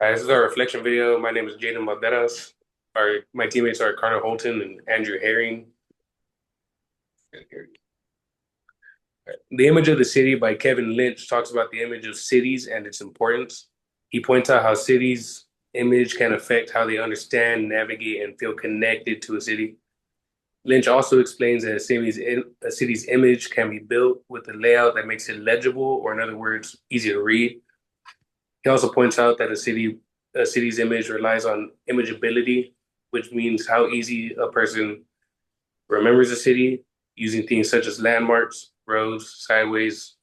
This is our reflection video. My name is Jaden Malderas. My teammates are Carter Holton and Andrew Herring. The Image of the City by Kevin Lynch talks about the image of cities and its importance. He points out how cities' image can affect how they understand, navigate, and feel connected to a city. Lynch also explains that a city's image can be built with a layout that makes it legible, or in other words, easy to read. He also points out that a city's image relies on imageability, which means how easy a person remembers a city using things such as landmarks, roads, sideways,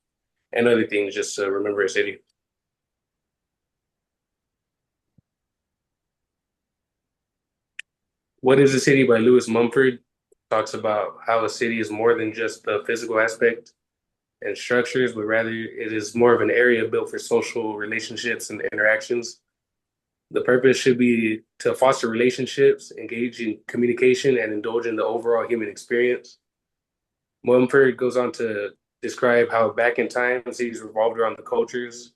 and other things just to remember a city. What is a City by Lewis Mumford talks about how a city is more than just the physical aspect and structures, but rather it is more of an area built for social relationships and interactions. The purpose should be to foster relationships, engage in communication, and indulge in the overall human experience. Mumford goes on to describe how back in time, cities revolved around the cultures,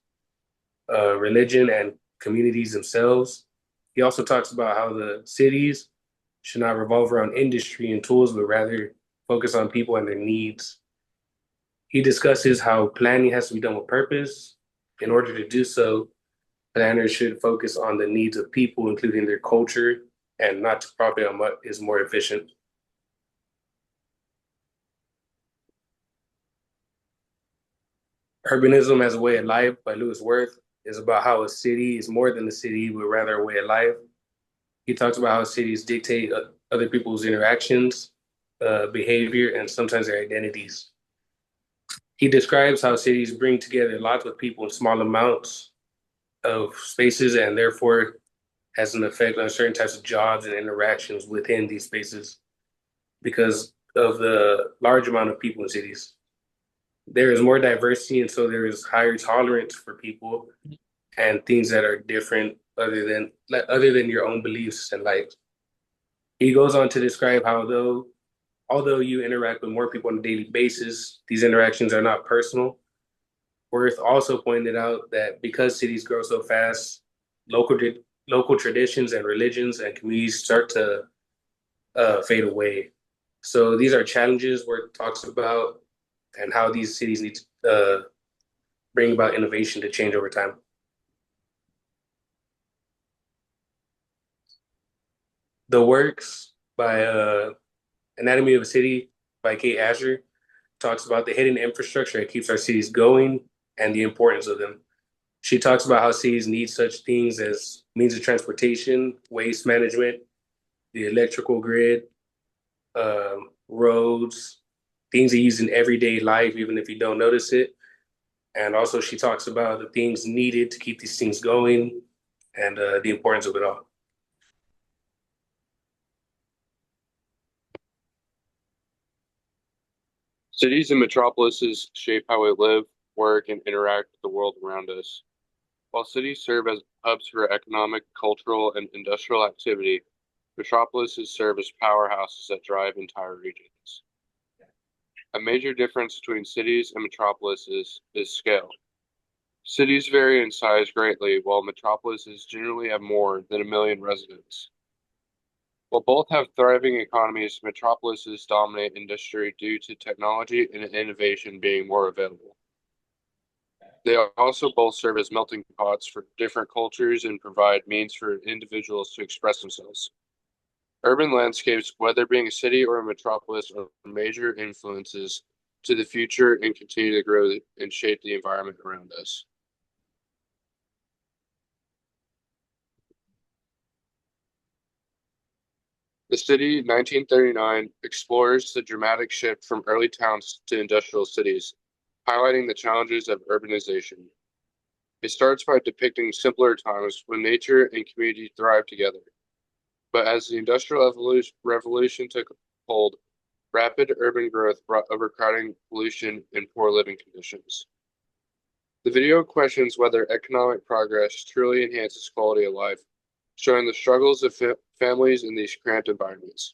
religion, and communities themselves. He also talks about how the cities should not revolve around industry and tools, but rather focus on people and their needs. He discusses how planning has to be done with purpose. In order to do so, planners should focus on the needs of people, including their culture, and not to profit on what is more efficient. Urbanism as a Way of Life by Lewis Worth is about how a city is more than a city, but rather a way of life. He talks about how cities dictate other people's interactions, behavior, and sometimes their identities. He describes how cities bring together lots of people in small amounts of spaces and therefore has an effect on certain types of jobs and interactions within these spaces because of the large amount of people in cities. There is more diversity, and so there is higher tolerance for people and things that are different other than your own beliefs and life. He goes on to describe how although you interact with more people on a daily basis, these interactions are not personal. Worth also pointed out that because cities grow so fast, local local traditions and religions and communities start to fade away. So these are challenges Worth talks about and how these cities need to bring about innovation to change over time. The works by Anatomy of a City by Kate Asher talks about the hidden infrastructure that keeps our cities going and the importance of them. She talks about how cities need such things as means of transportation, waste management, the electrical grid, roads, things you use in everyday life, even if you don't notice it. And also, she talks about the things needed to keep these things going and the importance of it all. Cities and metropolises shape how we live, work, and interact with the world around us. While cities serve as hubs for economic, cultural, and industrial activity, metropolises serve as powerhouses that drive entire regions. A major difference between cities and metropolises is scale. Cities vary in size greatly, while metropolises generally have more than 1 million residents. While both have thriving economies, metropolises dominate industry due to technology and innovation being more available. They also both serve as melting pots for different cultures and provide means for individuals to express themselves. Urban landscapes, whether being a city or a metropolis, are major influences to the future and continue to grow and shape the environment around us. The City, 1939, explores the dramatic shift from early towns to industrial cities, highlighting the challenges of urbanization. It starts by depicting simpler times when nature and community thrived together. But as the Industrial Revolution took hold, rapid urban growth brought overcrowding, pollution, and poor living conditions. The video questions whether economic progress truly enhances quality of life, showing the struggles of families in these cramped environments.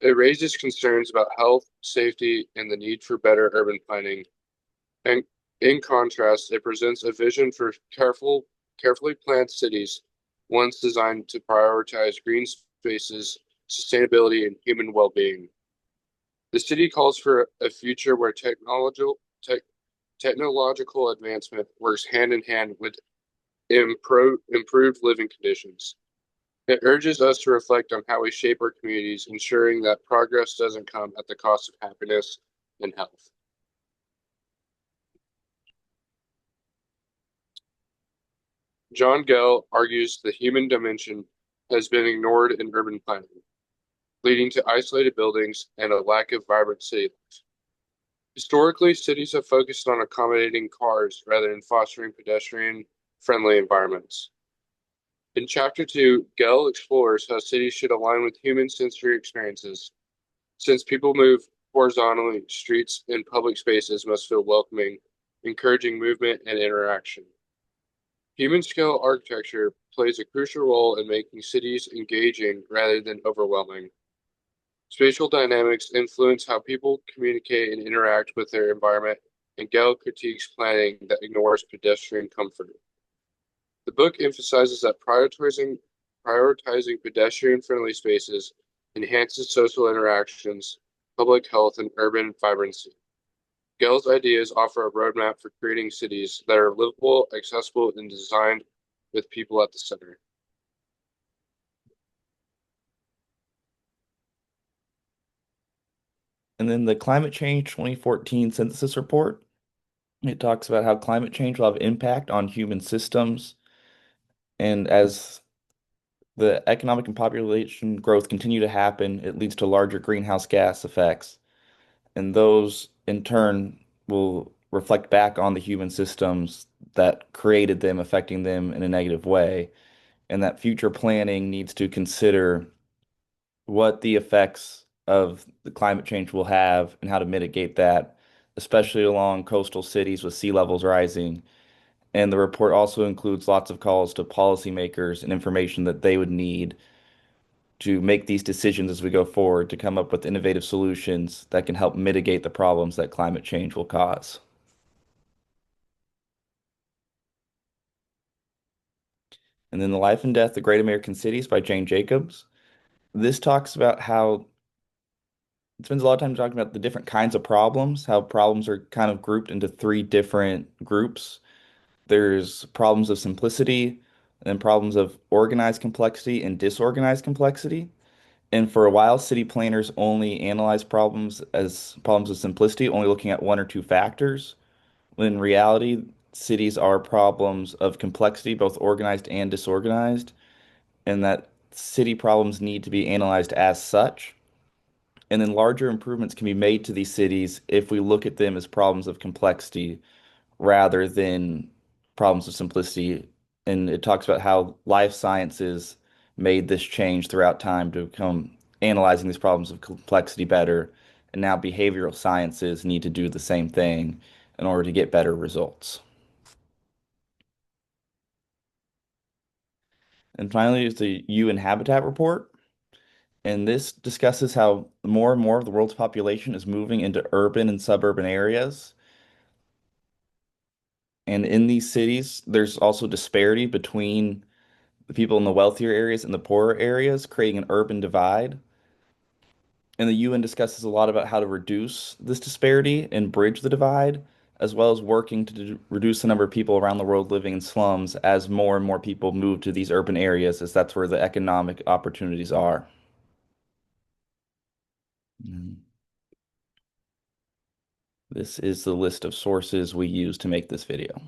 It raises concerns about health, safety, and the need for better urban planning. And in contrast, it presents a vision for careful carefully planned cities, ones designed to prioritize green spaces, sustainability, and human well-being. The city calls for a future where technological advancement works hand in hand with improved living conditions. It urges us to reflect on how we shape our communities, ensuring that progress doesn't come at the cost of happiness and health. John Gell argues the human dimension has been ignored in urban planning, leading to isolated buildings and a lack of vibrant city life. Historically, cities have focused on accommodating cars rather than fostering pedestrian-friendly environments. In Chapter 2, Gell explores how cities should align with human sensory experiences. Since people move horizontally, streets and public spaces must feel welcoming, encouraging movement and interaction. Human scale architecture plays a crucial role in making cities engaging rather than overwhelming. Spatial dynamics influence how people communicate and interact with their environment, and Gell critiques planning that ignores pedestrian comfort. The book emphasizes that prioritizing pedestrian-friendly spaces enhances social interactions, public health, and urban vibrancy. Gell's ideas offer a roadmap for creating cities that are livable, accessible, and designed with people at the center. And then the Climate Change 2014 Census Report, it talks about how climate change will have impact on human systems. And as the economic and population growth continue to happen, it leads to larger greenhouse gas effects. And those in turn will reflect back on the human systems that created them, affecting them in a negative way. And that future planning needs to consider what the effects of the climate change will have and how to mitigate that, especially along coastal cities with sea levels rising. And the report also includes lots of calls to policymakers and information that they would need to make these decisions as we go forward to come up with innovative solutions that can help mitigate the problems that climate change will cause. And then The Life and Death of Great American Cities by Jane Jacobs. This talks about how it spends a lot of time talking about the different kinds of problems, how problems are kind of grouped into three different groups. There's problems of simplicity, and then problems of organized complexity and disorganized complexity. And for a while, city planners only analyzed problems as problems of simplicity, only looking at one or two factors. When in reality, cities are problems of complexity, both organized and disorganized, and that city problems need to be analyzed as such. And then larger improvements can be made to these cities if we look at them as problems of complexity rather than problems of simplicity. And it talks about how life sciences made this change throughout time to become analyzing these problems of complexity better. And now behavioral sciences need to do the same thing in order to get better results. And finally, is the UN Habitat Report. And this discusses how more and more of the world's population is moving into urban and suburban areas. And in these cities, there's also disparity between the people in the wealthier areas and the poorer areas, creating an urban divide. And the UN discusses a lot about how to reduce this disparity and bridge the divide, as well as working to reduce the number of people around the world living in slums as more and more people move to these urban areas, as that's where the economic opportunities are. Mm. This is the list of sources we use to make this video.